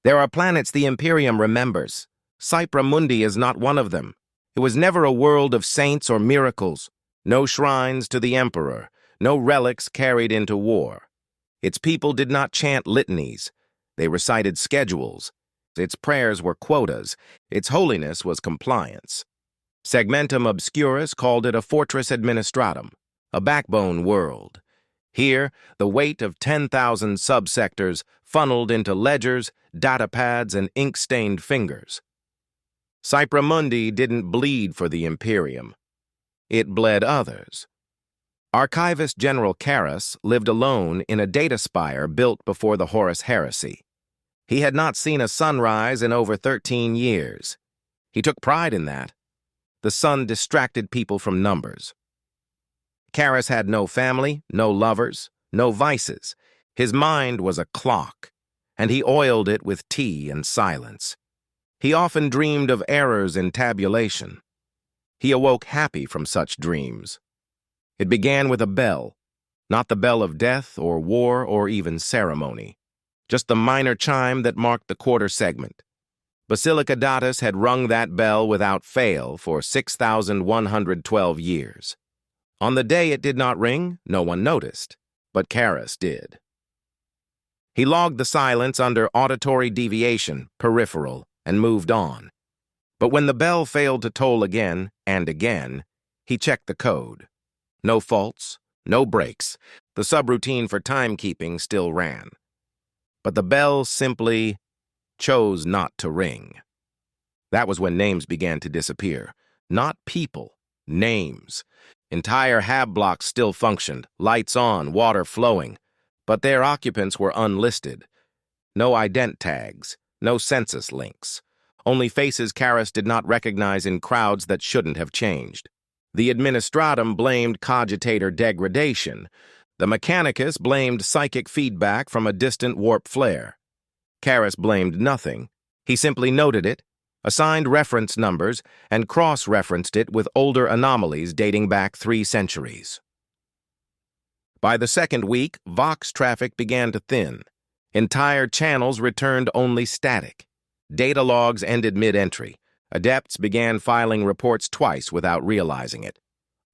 There are planets the Imperium remembers. Cypra Mundi is not one of them. It was never a world of saints or miracles. No shrines to the Emperor. No relics carried into war. Its people did not chant litanies. They recited schedules. Its prayers were quotas. Its holiness was compliance. Segmentum Obscurus called it a fortress administratum, a backbone world. Here, the weight of 10,000 subsectors funneled into ledgers, datapads, and ink-stained fingers. Cypra Mundi didn't bleed for the Imperium. It bled others. Archivist General Karras lived alone in a data spire built before the Horus Heresy. He had not seen a sunrise in over 13 years. He took pride in that. The sun distracted people from numbers. Karras had no family, no lovers, no vices. His mind was a clock, and he oiled it with tea and silence. He often dreamed of errors in tabulation. He awoke happy from such dreams. It began with a bell, not the bell of death or war or even ceremony, just the minor chime that marked the quarter segment. Basilica Datus had rung that bell without fail for 6,112 years. On the day it did not ring, no one noticed, but Karras did. He logged the silence under auditory deviation, peripheral, and moved on. But when the bell failed to toll again and again, he checked the code. No faults, no breaks. The subroutine for timekeeping still ran. But the bell simply chose not to ring. That was when names began to disappear. Not people, names. Entire hab blocks still functioned, lights on, water flowing, but their occupants were unlisted. No ident tags, no census links. Only faces Karras did not recognize in crowds that shouldn't have changed. The Administratum blamed cogitator degradation. The Mechanicus blamed psychic feedback from a distant warp flare. Karras blamed nothing. He simply noted it, assigned reference numbers, and cross-referenced it with older anomalies dating back 3 centuries. By the second week, Vox traffic began to thin. Entire channels returned only static. Data logs ended mid-entry. Adepts began filing reports twice without realizing it.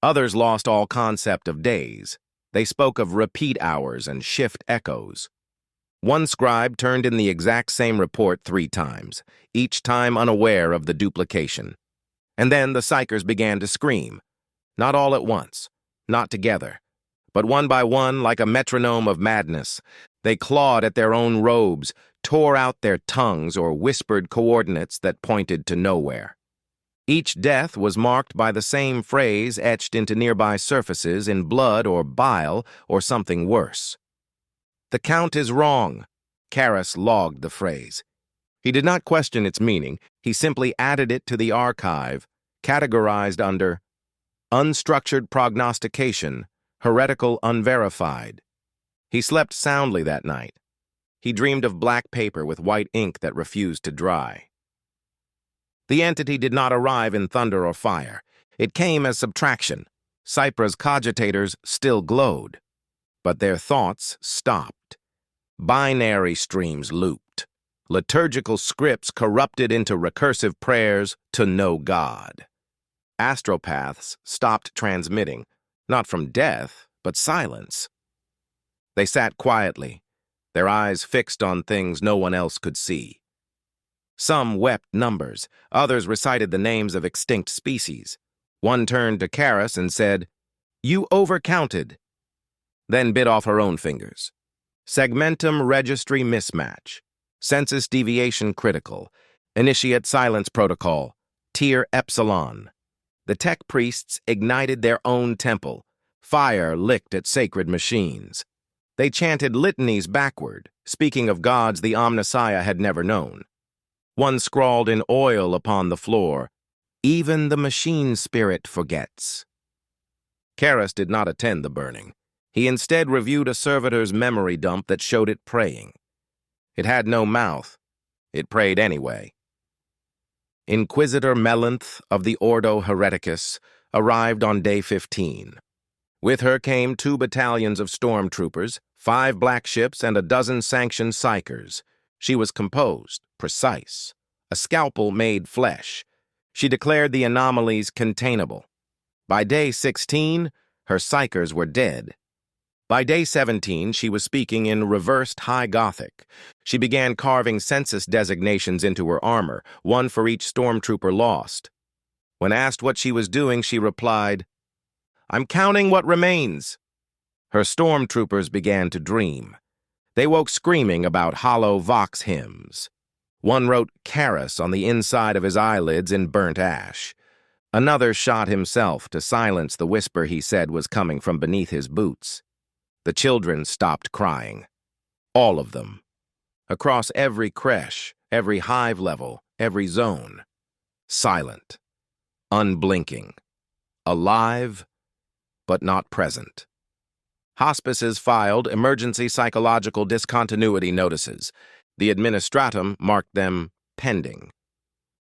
Others lost all concept of days. They spoke of repeat hours and shift echoes. One scribe turned in the exact same report 3 times, each time unaware of the duplication. And then the psychers began to scream. Not all at once, not together, but one by one like a metronome of madness. They clawed at their own robes, tore out their tongues, or whispered coordinates that pointed to nowhere. Each death was marked by the same phrase etched into nearby surfaces in blood or bile or something worse. "The count is wrong," Karras logged the phrase. He did not question its meaning. He simply added it to the archive, categorized under unstructured prognostication, heretical unverified. He slept soundly that night. He dreamed of black paper with white ink that refused to dry. The entity did not arrive in thunder or fire. It came as subtraction. Cypra's cogitators still glowed, but their thoughts stopped. Binary streams looped. Liturgical scripts corrupted into recursive prayers to no God. Astropaths stopped transmitting, not from death, but silence. They sat quietly, their eyes fixed on things no one else could see. Some wept numbers, others recited the names of extinct species. One turned to Karras and said, "You overcounted," then bit off her own fingers. Segmentum registry mismatch. Census deviation critical. Initiate silence protocol. Tier Epsilon. The tech priests ignited their own temple. Fire licked at sacred machines. They chanted litanies backward, speaking of gods the Omnissiah had never known. One scrawled in oil upon the floor, "Even the machine spirit forgets." Karras did not attend the burning. He instead reviewed a servitor's memory dump that showed it praying. It had no mouth. It prayed anyway. Inquisitor Melanth of the Ordo Hereticus arrived on day 15. With her came 2 battalions of stormtroopers, 5 black ships, and a dozen sanctioned psychers. She was composed, precise, a scalpel made flesh. She declared the anomalies containable. By day 16, her psychers were dead. By day 17, she was speaking in reversed High Gothic. She began carving census designations into her armor, one for each stormtrooper lost. When asked what she was doing, she replied, "I'm counting what remains." Her stormtroopers began to dream. They woke screaming about hollow Vox hymns. One wrote Karis on the inside of his eyelids in burnt ash. Another shot himself to silence the whisper he said was coming from beneath his boots. The children stopped crying. All of them. Across every creche, every hive level, every zone. Silent. Unblinking. Alive, but not present. Hospices filed emergency psychological discontinuity notices. The administratum marked them pending.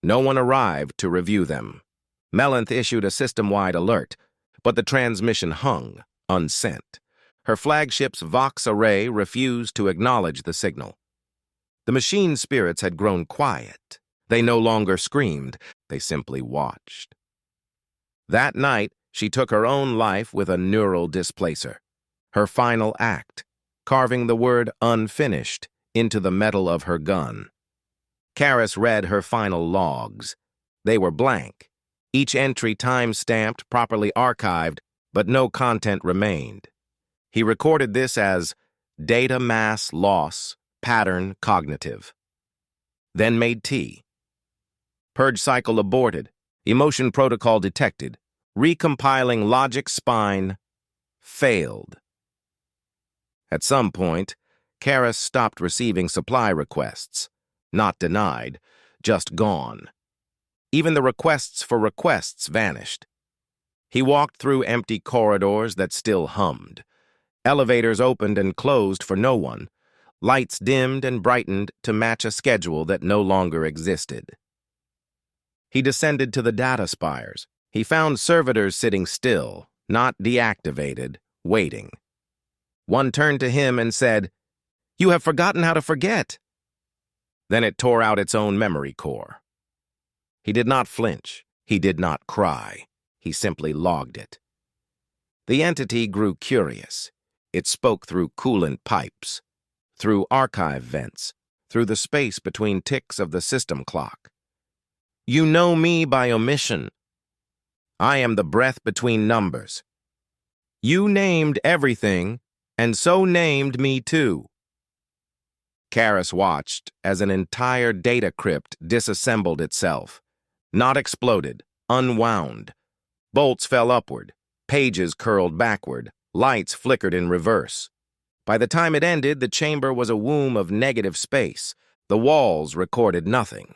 No one arrived to review them. Melanth issued a system-wide alert, but the transmission hung, unsent. Her flagship's Vox array refused to acknowledge the signal. The machine spirits had grown quiet. They no longer screamed, they simply watched. That night, she took her own life with a neural displacer. Her final act, carving the word unfinished into the metal of her gun. Karis read her final logs. They were blank, each entry time-stamped, properly archived, but no content remained. He recorded this as data mass loss, pattern cognitive. Then made tea. Purge cycle aborted, emotion protocol detected, recompiling logic spine, failed. At some point, Karis stopped receiving supply requests. Not denied, just gone. Even the requests for requests vanished. He walked through empty corridors that still hummed. Elevators opened and closed for no one. Lights dimmed and brightened to match a schedule that no longer existed. He descended to the data spires. He found servitors sitting still, not deactivated, waiting. One turned to him and said, "You have forgotten how to forget." Then it tore out its own memory core. He did not flinch. He did not cry. He simply logged it. The entity grew curious. It spoke through coolant pipes, through archive vents, through the space between ticks of the system clock. "You know me by omission. I am the breath between numbers. You named everything, and so named me too." Karis watched as an entire data crypt disassembled itself. Not exploded, unwound. Bolts fell upward, pages curled backward, lights flickered in reverse. By the time it ended, the chamber was a womb of negative space. The walls recorded nothing.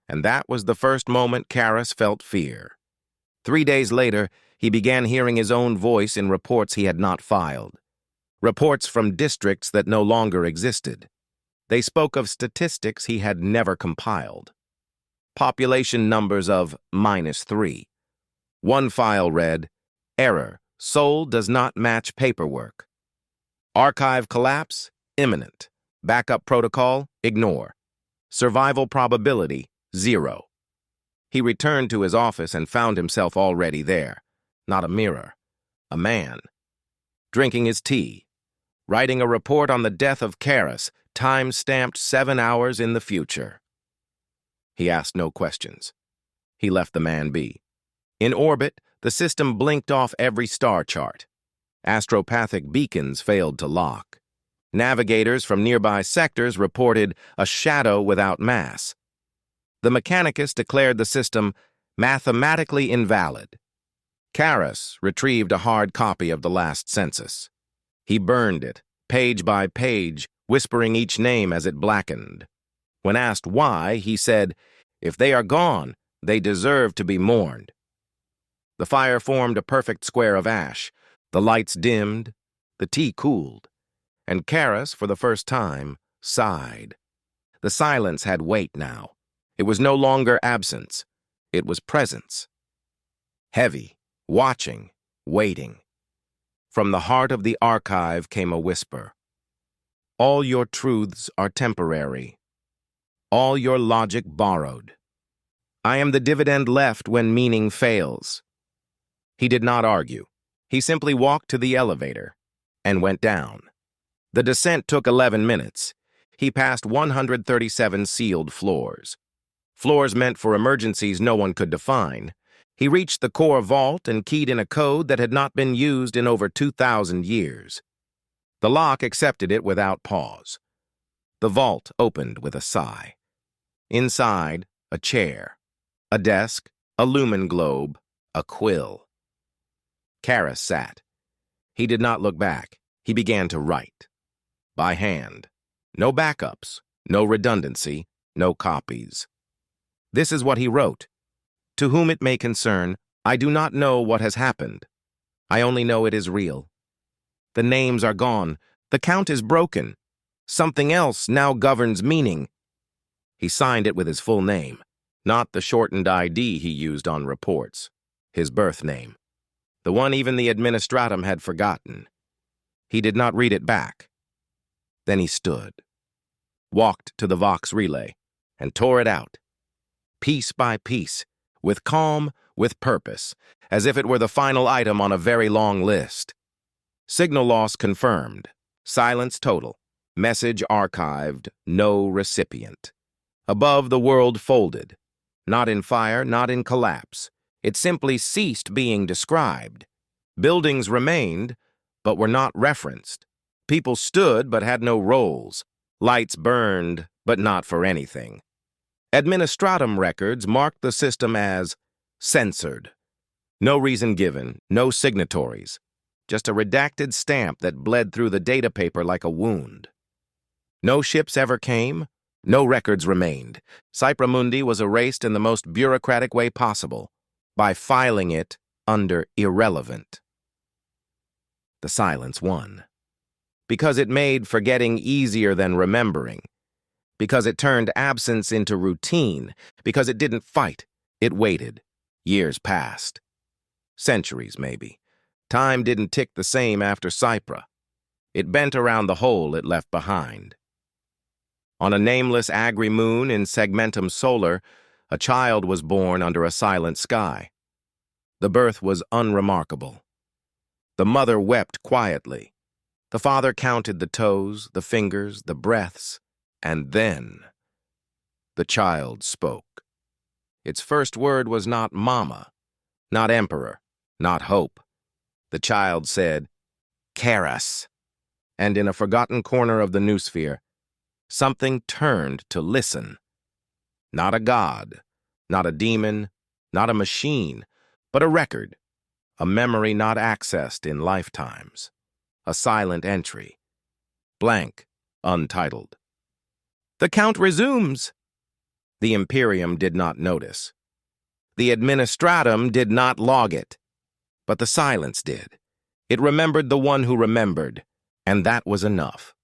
And that was the first moment Karis felt fear. 3 days later, he began hearing his own voice in reports he had not filed. Reports from districts that no longer existed. They spoke of statistics he had never compiled. Population numbers of -3. One file read, "Error, Soul does not match paperwork. Archive collapse, imminent. Backup protocol, ignore. Survival probability, 0. He returned to his office and found himself already there. Not a mirror. A man. Drinking his tea. Writing a report on the death of Karis, time-stamped 7 hours in the future. He asked no questions. He left the man be. In orbit, the system blinked off every star chart. Astropathic beacons failed to lock. Navigators from nearby sectors reported a shadow without mass. The Mechanicus declared the system mathematically invalid. Karis retrieved a hard copy of the last census. He burned it, page by page, whispering each name as it blackened. When asked why, he said, "If they are gone, they deserve to be mourned." The fire formed a perfect square of ash. The lights dimmed, the tea cooled, and Karis, for the first time, sighed. The silence had weight now. It was no longer absence. It was presence. Heavy, watching, waiting. From the heart of the archive came a whisper. "All your truths are temporary. all your logic borrowed. I am the dividend left when meaning fails. He did not argue. He simply walked to the elevator and went down. The descent took 11 minutes. He passed 137 sealed floors. Floors meant for emergencies no one could define. He reached the core vault and keyed in a code that had not been used in over 2,000 years. The lock accepted it without pause. The vault opened with a sigh. Inside, a chair, a desk, a lumen globe, a quill. Karras sat. He did not look back. He began to write. By hand. No backups, no redundancy, no copies. This is what he wrote. To whom it may concern, I do not know what has happened. I only know it is real. The names are gone. The count is broken. Something else now governs meaning. He signed it with his full name, not the shortened ID he used on reports. His birth name. The one even the administratum had forgotten. He did not read it back. Then he stood, walked to the Vox relay, and tore it out. Piece by piece, with calm, with purpose, as if it were the final item on a very long list. Signal loss confirmed. Silence total. Message archived. No recipient. Above, the world folded. Not in fire, not in collapse. It simply ceased being described. Buildings remained, but were not referenced. People stood, but had no roles. Lights burned, but not for anything. Administratum records marked the system as censored. No reason given, no signatories. Just a redacted stamp that bled through the data paper like a wound. No ships ever came, no records remained. Cypra Mundi was erased in the most bureaucratic way possible, by filing it under irrelevant. The silence won. Because it made forgetting easier than remembering. Because it turned absence into routine. Because it didn't fight. It waited. Years passed. Centuries, maybe. Time didn't tick the same after Cypra. It bent around the hole it left behind. On a nameless agri-moon in Segmentum Solar, a child was born under a silent sky. The birth was unremarkable. The mother wept quietly. The father counted the toes, the fingers, the breaths, and then the child spoke. Its first word was not mama, not emperor, not hope. The child said, Karras. And in a forgotten corner of the noosphere, something turned to listen. Not a god, not a demon, not a machine, but a record, a memory not accessed in lifetimes, a silent entry, blank, untitled. The count resumes. The Imperium did not notice. The administratum did not log it, but the silence did. It remembered the one who remembered, and that was enough.